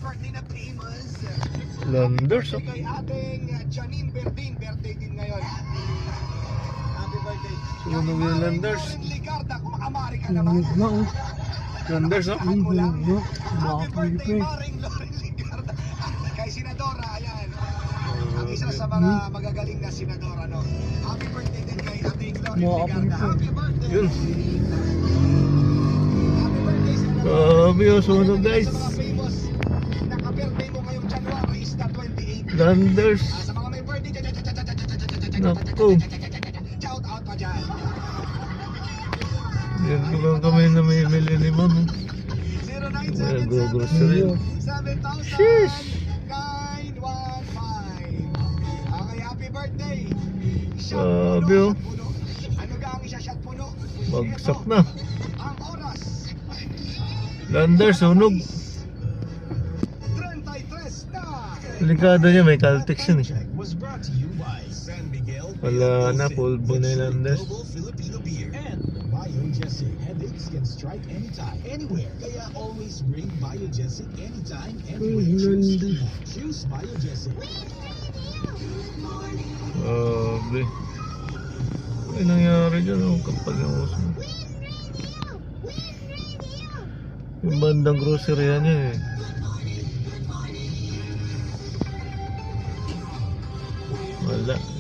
birthday na famous. Landers, oh. Kay ating Janine Berdin, birthday din ngayon. Happy birthday. Sunog yung Landers. Lauren Ligarda, kung Amari ka naman. Landers, oh. Happy birthday, Maring Lauren Ligarda. Kay Senadora, ayan. Ang isa sa mga magagaling na senadora, no? Happy birthday din kay ating Lauren Ligarda. Happy birthday. Yun. Happy birthday, Senadora. Grabe yung sunog, guys. Sa mga famous, naka-birthday mo ngayong January is the 28. Landers. Sa mga may birthday, Naku. shout out pa dyan. Yan ko lang kami na may mili ni Ma'am. 0977 grocery. 7,000 Sheesh. 915. Okay, happy birthday. Sabi, oh. Puno. Ano ka ang isa-shot puno? Bagsak Ito, na. ang oras. Landers, sunog. 33 na. Delikado niya, may Caltex yun eh. Was brought to you by San Miguel Wala na, pulbo na yung Landers. Global Filipino Beer and Biogesic. Headaches can strike anytime, anywhere. Kaya always bring Biogesic anytime, anywhere. Choose Biogesic. Grabe. Ano nangyari dyan? Oh, kapal yung uso. Yung bandang grocery yan yun eh. Wala.